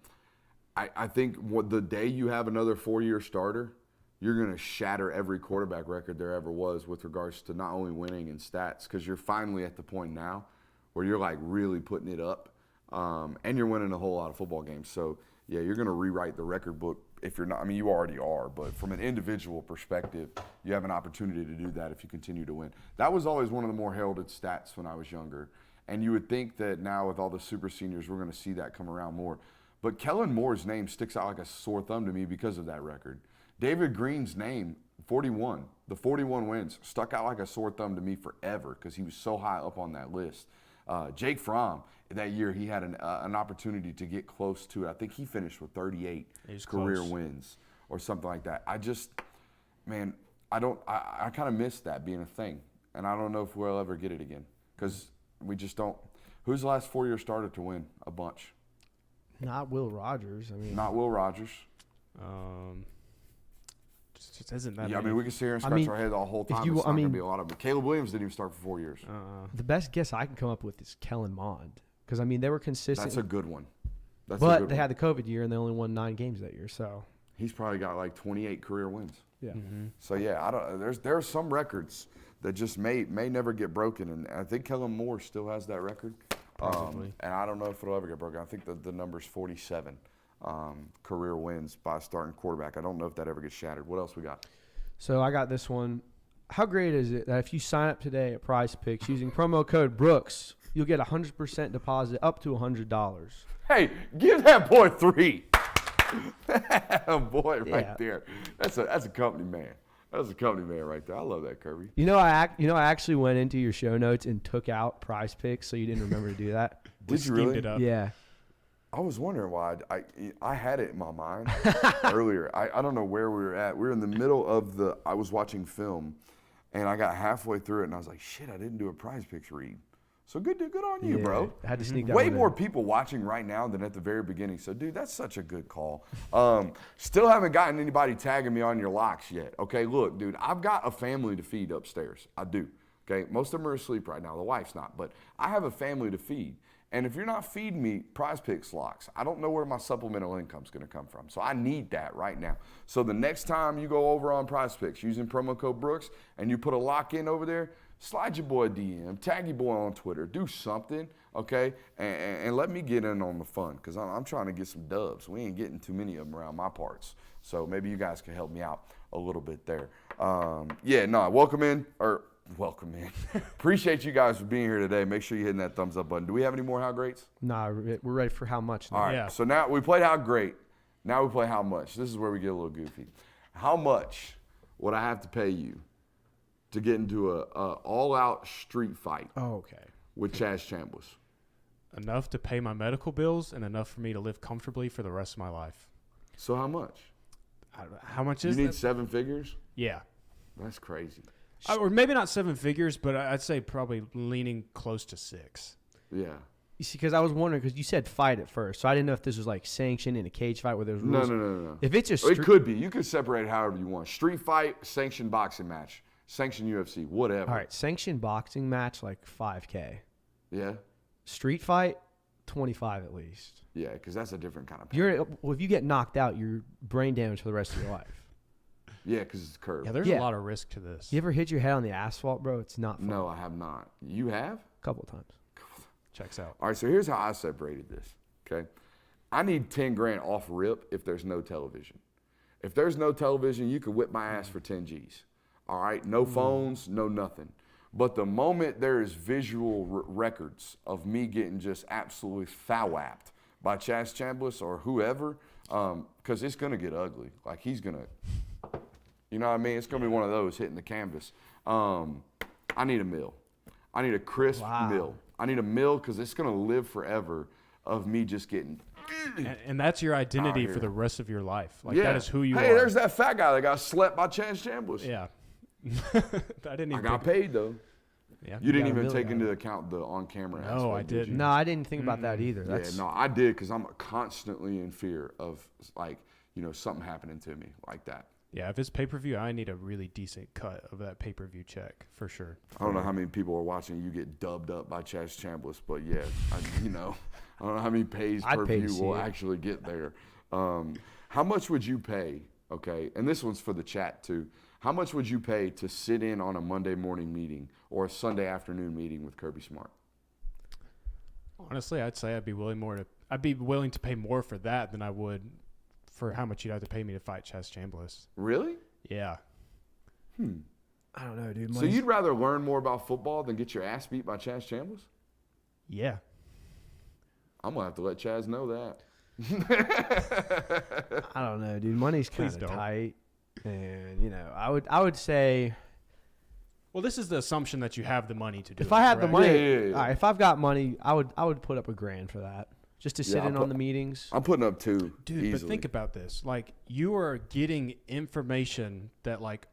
I think the day you have another 4-year starter, you're going to shatter every quarterback record there ever was with regards to not only winning in stats, because you're finally at the point now where you're like really putting it up, and you're winning a whole lot of football games. So, yeah, you're going to rewrite the record book if you're not. I mean, you already are, but from an individual perspective, you have an opportunity to do that if you continue to win. That was always one of the more heralded stats when I was younger, and you would think that now with all the super seniors, we're going to see that come around more. But Kellen Moore's name sticks out like a sore thumb to me because of that record. David Green's name, 41, the 41 wins, stuck out like a sore thumb to me forever because he was so high up on that list. Jake Fromm, that year he had an opportunity to get close to it. I think he finished with 38 career wins or something like that. I kind of miss that being a thing. And I don't know if we'll ever get it again because we just don't. Who's the last 4-year starter to win a bunch? Not Will Rogers. Not Will Rogers. Just isn't that. Yeah, I mean, we can sit here and scratch our head the whole time. It's not going to be a lot of them. Caleb Williams didn't even start for 4 years. The best guess I can come up with is Kellen Mond because they were consistent. That's a good one. But they had the COVID year and they only won 9 games that year. So he's probably got like 28 career wins. Yeah. Mm-hmm. So yeah, I don't. There are some records that just may never get broken, and I think Kellen Moore still has that record. And I don't know if it'll ever get broken. I think the number's 47 career wins by a starting quarterback. I don't know if that ever gets shattered. What else we got? So I got this one. How great is it that if you sign up today at Prize Picks using promo code Brooks, you'll get 100% deposit up to $100. Hey, give that boy 3. Boy, right there. That's a company man. That's a company man right there. I love that, Kirby. I actually went into your show notes and took out Prize Picks, so you didn't remember to do that. Did you really? It up. Yeah. I was wondering why. I had it in my mind earlier. I don't know where we were at. We were in the middle of I was watching film, and I got halfway through it, and I was like, shit, I didn't do a Prize Picks read. So good on you, bro. I had to sneak that Way one more in. people watching right now than at the very beginning. So, dude, that's such a good call. Still haven't gotten anybody tagging me on your locks yet. Okay, look, dude, I've got a family to feed upstairs. I do. Okay, most of them are asleep right now. The wife's not, but I have a family to feed. And if you're not feeding me Prize Picks locks, I don't know where my supplemental income's going to come from. So I need that right now. So the next time you go over on Prize Picks using promo code Brooks and you put a lock in over there, slide your boy a DM, tag your boy on Twitter, do something, okay? And let me get in on the fun because I'm trying to get some dubs. We ain't getting too many of them around my parts. So maybe you guys can help me out a little bit there. Welcome in. Appreciate you guys for being here today. Make sure you're hitting that thumbs up button. Do we have any more How Greats? Nah, we're ready for How Much now. All right, So now we played How Great. Now we play How Much. This is where we get a little goofy. How much would I have to pay you to get into a all-out street fight with Chaz Chambliss? Enough to pay my medical bills and enough for me to live comfortably for the rest of my life. So how much? How much is it? You need 7 figures? Yeah. That's crazy. Or maybe not 7 figures, but I'd say probably leaning close to 6. Yeah. You see, because I was wondering, because you said fight at first, so I didn't know if this was like sanctioned in a cage fight where there's rules. No. If it's just it could be. You could separate it however you want. Street fight, sanctioned boxing match, sanctioned UFC, whatever. All right, sanctioned boxing match, like $5K. Yeah. Street fight, 25 at least. Yeah, because that's a different kind of pain. If you get knocked out, you're brain damaged for the rest of your life. Yeah, because it's curved. Yeah, there's a lot of risk to this. You ever hit your head on the asphalt, bro? It's not fun. No, I have not. You have? A couple of times. Checks out. All right, so here's how I separated this, okay? I need 10 grand off rip if there's no television. If there's no television, you can whip my ass for 10 G's. All right, no phones, no nothing. But the moment there is visual records of me getting just absolutely foul-apped by Chaz Chambliss or whoever, because it's going to get ugly. Like, he's going to, you know what I mean? It's going to be one of those hitting the canvas. I need a meal. I need a crisp meal. I need a meal because it's going to live forever of me just getting. And that's your identity for the rest of your life. Like, that is who you are. Hey, there's that fat guy that got slept by Chaz Chambliss. Yeah. I got paid, though. Yeah. You didn't even take into account the on-camera aspect. No, I didn't. No, I didn't think about that either. I did because I'm constantly in fear of, like, something happening to me like that. Yeah, if it's pay-per-view, I need a really decent cut of that pay-per-view check for sure. I don't know how many people are watching you get dubbed up by Chaz Chambliss, but yeah, I don't know how many pays per view will actually get there. How much would you pay? Okay, and this one's for the chat too. How much would you pay to sit in on a Monday morning meeting or a Sunday afternoon meeting with Kirby Smart? Honestly, I'd say I'd be willing to pay more for that than I would for how much you'd have to pay me to fight Chaz Chambliss. Really? Yeah. I don't know, dude. So you'd rather learn more about football than get your ass beat by Chaz Chambliss? Yeah. I'm going to have to let Chaz know that. I don't know, dude. Money's kind of tight. And, I would say. Well, this is the assumption that you have the money to do If I have the money, Yeah. all right, if I've got money, I would put up $1,000 for that. Just to sit in on the meetings. I'm putting up 2 Dude, easily. but think about this. Like, you are getting information that, like,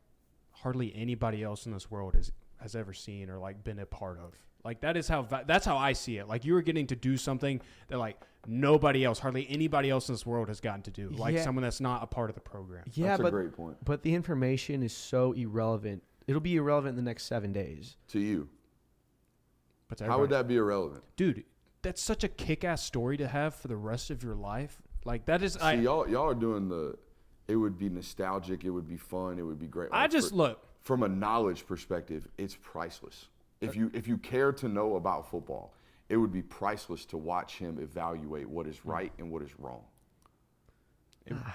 hardly anybody else in this world has ever seen or, like, been a part of. Like, that's how I see it. Like, you are getting to do something that, like, nobody else, hardly anybody else in this world has gotten to do. Like, someone that's not a part of the program. Yeah, that's a great point. But the information is so irrelevant. It'll be irrelevant in the next 7 days. To you. But How would that be irrelevant? Dude, that's such a kick-ass story to have for the rest of your life. Like, that is... y'all are doing it would be nostalgic, it would be fun, it would be great. Look. From a knowledge perspective, it's priceless. If you care to know about football, it would be priceless to watch him evaluate what is right and what is wrong.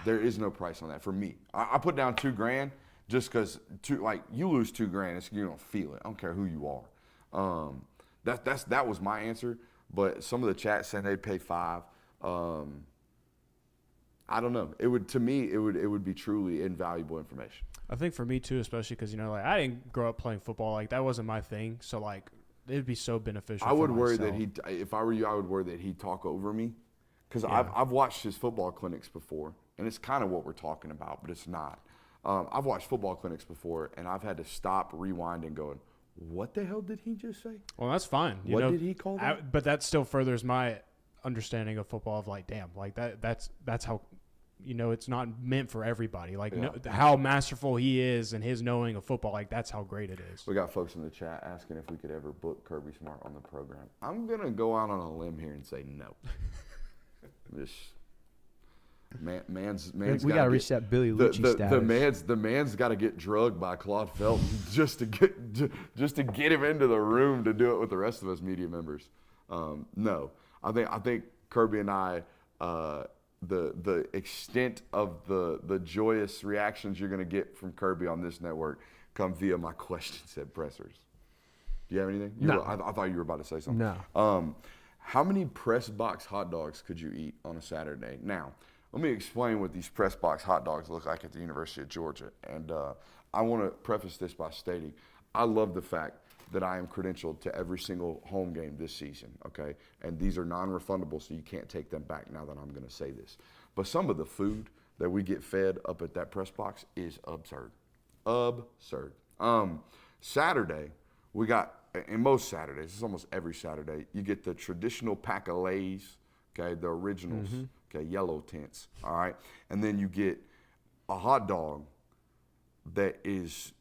There is no price on that for me. I put down $2,000 just because, you lose $2,000, you don't feel it. I don't care who you are. That was my answer. But some of the chat said they'd pay $5,000. I don't know. It would be truly invaluable information. I think for me too, especially because I didn't grow up playing football. Like, that wasn't my thing. So like, it'd be so beneficial. I would worry that if I were you, I would worry that he'd talk over me, because I've watched his football clinics before, and it's kind of what we're talking about, but it's not. I've watched football clinics before, and I've had to stop, rewind, and going, what the hell did he just say? Well, that's fine. What did he call that? But that still furthers my understanding of football of like, damn, like that's how, it's not meant for everybody. Like how masterful he is and his knowing of football, like that's how great it is. We got folks in the chat asking if we could ever book Kirby Smart on the program. I'm going to go out on a limb here and say no. Man's we got to reach that Billy Lucci status. The man's got to get drugged by Claude Felton just to get him into the room to do it with the rest of us media members. No, I think Kirby and I, the extent of the joyous reactions you're going to get from Kirby on this network come via my questions at pressers. Do you have anything? No. I thought you were about to say something. No. How many press box hot dogs could you eat on a Saturday? Now, let me explain what these press box hot dogs look like at the University of Georgia. And I want to preface this by stating, I love the fact that I am credentialed to every single home game this season, okay? And these are non-refundable, so you can't take them back now that I'm going to say this. But some of the food that we get fed up at that press box is absurd. Absurd. Saturday, we got, and most Saturdays, it's almost every Saturday, you get the traditional pack of Lay's, okay, the originals, okay, yellow tints, all right? And then you get a hot dog that is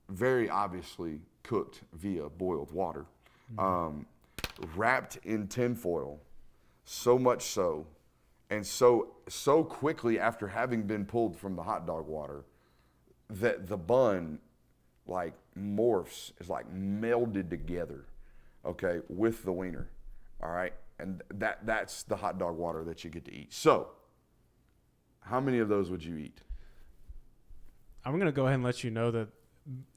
very obviously cooked via boiled water, wrapped in tinfoil, so much so, and so quickly after having been pulled from the hot dog water, that the bun like morphs, is like melded together, okay, with the wiener, all right? And that's the hot dog water that you get to eat. So, how many of those would you eat? I'm going to go ahead and let you know that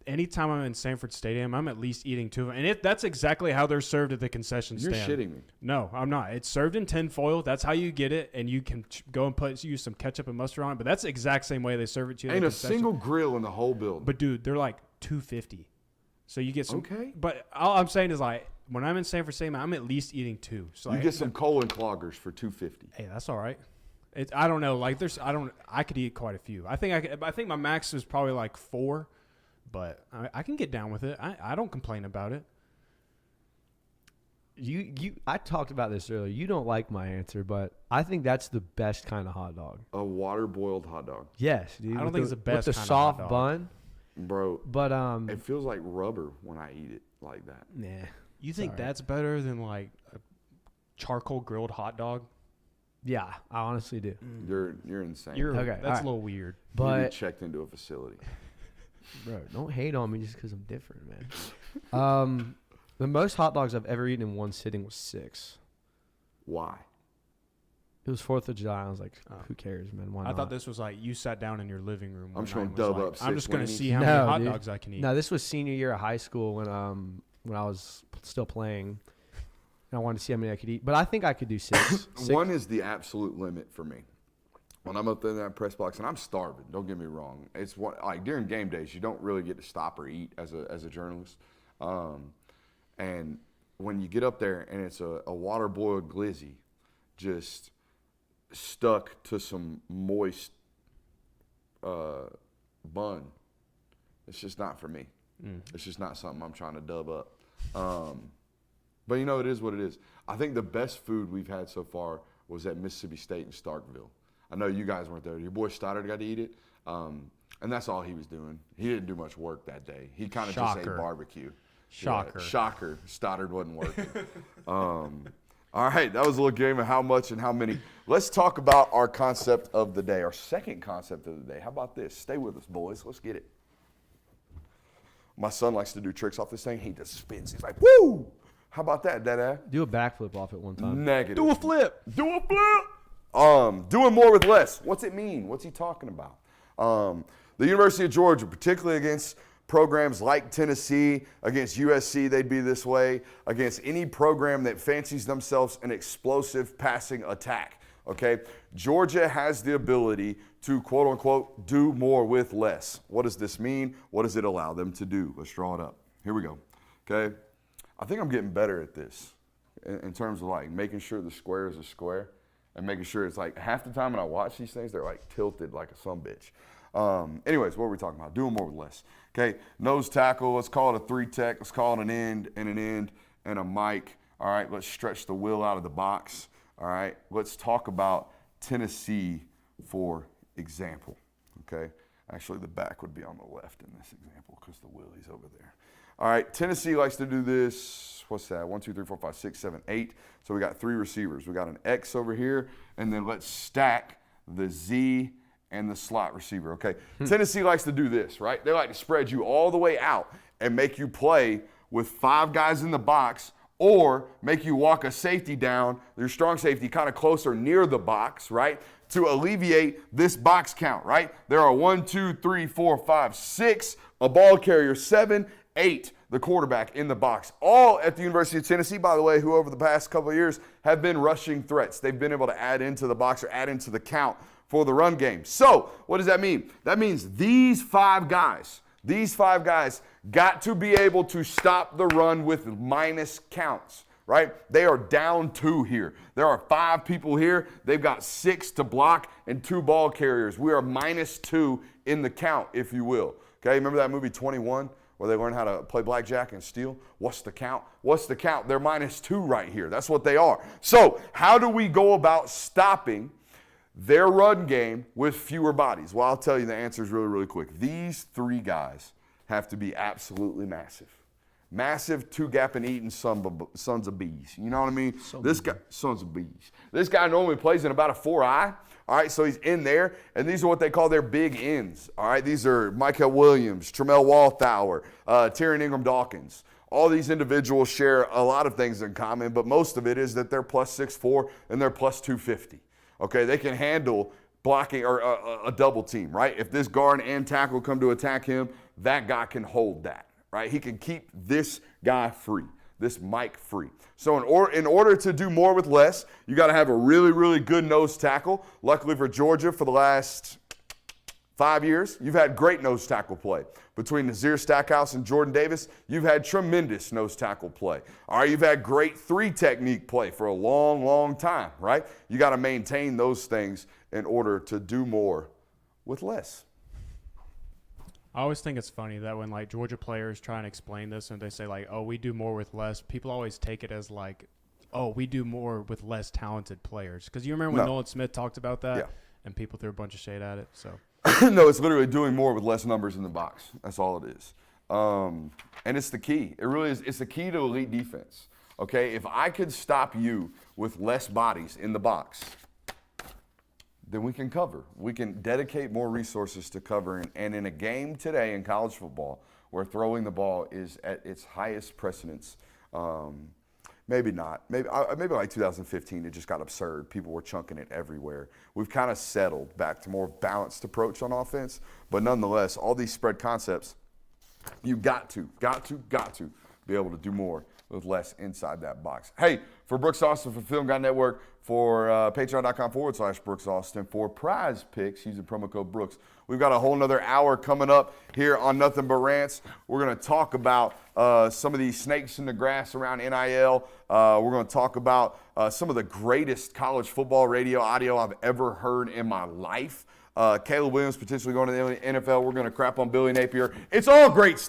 anytime I'm in Sanford Stadium, I'm at least eating 2 of them. And that's exactly how they're served at the concession stand. You're shitting me. No, I'm not. It's served in tin foil. That's how you get it. And you can go and use some ketchup and mustard on it. But that's the exact same way they serve it to you. Ain't a single grill in the whole building. But, dude, they're like $2.50. So you get some. Okay. But all I'm saying is, like, when I'm in Sanford Stadium, I'm at least eating 2. So you get some colon cloggers for $2.50. Hey, that's all right. I don't know. Like, I could eat quite a few. I think my max is probably like 4. But I can get down with it. I don't complain about it. I talked about this earlier. You don't like my answer, but I think that's the best kind of hot dog. A water-boiled hot dog. Yes, dude. I don't think it's the best with the kind of soft hot dog. bun. Bro, But it feels like rubber when I eat it like that. nah. You think Sorry. that's better than like a charcoal grilled hot dog? Yeah, I honestly do. You're insane. Okay, That's alright. a little weird. You need to be But checked into a facility. bro, don't hate on me just because I'm different, man. The most hot dogs I've ever eaten in one sitting was 6. Why? It was 4th of July. I was like, Oh. who cares, man? Why I not? thought this was like you sat down in your living room. I'm just one gonna night and was dub like, up I'm 6 just gonna Winnies. see how No, many hot dude. dogs I can eat. No, this was senior year of high school when I was still playing. And I wanted to see how many I could eat, but I think I could do 6. 6. 1 is the absolute limit for me. When I'm up there in that press box, and I'm starving, don't get me wrong. It's what, like during game days, you don't really get to stop or eat as a journalist. And when you get up there and it's a water boiled glizzy, just stuck to some moist bun, it's just not for me. It's just not something I'm trying to dub up. But you know, it is what it is. I think the best food we've had so far was at Mississippi State in Starkville. I know you guys weren't there. Your boy Stoddard got to eat it. And that's all he was doing. He didn't do much work that day. He kind of just ate Shocker. barbecue. Shocker. Yeah, shocker. Stoddard wasn't working. All right, that was a little game of how much and how many. Let's talk about our concept of the day, our second concept of the day. How about this? Stay with us, boys. Let's get it. My son likes to do tricks off this thing. He just spins. He's like, woo! How about that, Dada? Do a backflip off it one time. Negative. Do a flip. Do a flip. Doing more with less. What's it mean? What's he talking about? The University of Georgia, particularly against programs like Tennessee, against USC, they'd be this way, against any program that fancies themselves an explosive passing attack. Okay? Georgia has the ability to, quote unquote, do more with less. What does this mean? What does it allow them to do? Let's draw it up. Here we go. Okay? I think I'm getting better at this in terms of like making sure the square is a square and making sure it's like half the time when I watch these things, they're like tilted like a sumbitch. Anyways, what are we talking about? Doing more with less. Okay, nose tackle, let's call it a 3-tech. Let's call it an end and a mic. All right, let's stretch the wheel out of the box. All right, let's talk about Tennessee, for example. Okay, actually the back would be on the left in this example because the wheelie's over there. All right, Tennessee likes to do this. What's that? 1, 2, 3, 4, 5, 6, 7, 8. So we got 3 receivers. We got an X over here, and then let's stack the Z and the slot receiver, okay? Tennessee likes to do this, right? They like to spread you all the way out and make you play with 5 guys in the box or make you walk a safety down, your strong safety kind of closer near the box, right? To alleviate this box count, right? There are 1, 2, 3, 4, 5, 6, a ball carrier, 7, 8, the quarterback in the box. All at the University of Tennessee, by the way, who over the past couple of years have been rushing threats. They've been able to add into the box or add into the count for the run game. So what does that mean? That means these 5 guys got to be able to stop the run with minus counts, right? They are down 2 here. There are 5 people here. They've got 6 to block and 2 ball carriers. We are minus 2 in the count, if you will. Okay, remember that movie 21? Where they learn how to play blackjack and steal? What's the count? What's the count? They're minus 2 right here. That's what they are. So how do we go about stopping their run game with fewer bodies? Well, I'll tell you the answer is really, really quick. These 3 guys have to be absolutely massive. Massive 2-gap and eating sons of bees. You know what I mean? Sons of bees. This guy normally plays in about a 4-eye. All right, so he's in there, and these are what they call their big ends. All right, these are Micah Williams, Tramel Walthour, Tyrion Ingram-Dawkins. All these individuals share a lot of things in common, but most of it is that they're plus 6'4" and they're plus 250. Okay, they can handle blocking or a double team, right? If this guard and tackle come to attack him, that guy can hold that, right? He can keep this guy free, this Mike free. So in order to do more with less, you got to have a really, really good nose tackle. Luckily for Georgia, for the last 5 years, you've had great nose tackle play. Between Nazir Stackhouse and Jordan Davis, you've had tremendous nose tackle play. All right, you've had great 3-technique play for a long, long time, right? You got to maintain those things in order to do more with less. I always think it's funny that when like Georgia players try and explain this and they say like, "Oh, we do more with less," people always take it as like, "Oh, we do more with less talented players." Because you remember when Nolan Smith talked about that, and people threw a bunch of shade at it. So no, it's literally doing more with less numbers in the box. That's all it is, and it's the key. It really is. It's the key to elite defense. Okay, if I could stop you with less bodies in the box, then we can cover. We can dedicate more resources to covering. And in a game today in college football where throwing the ball is at its highest precedence, maybe not. Maybe like 2015, it just got absurd. People were chunking it everywhere. We've kind of settled back to more balanced approach on offense. But nonetheless, all these spread concepts, you got to be able to do more with less inside that box. Hey, for Brooks Austin, for Film Guy Network, for patreon.com/Brooks Austin, for Prize Picks using promo code Brooks. We've got a whole nother hour coming up here on Nothing But Rants. We're going to talk about some of these snakes in the grass around NIL. We're going to talk about some of the greatest college football radio audio I've ever heard in my life. Caleb Williams potentially going to the NFL. We're going to crap on Billy Napier. It's all great stuff.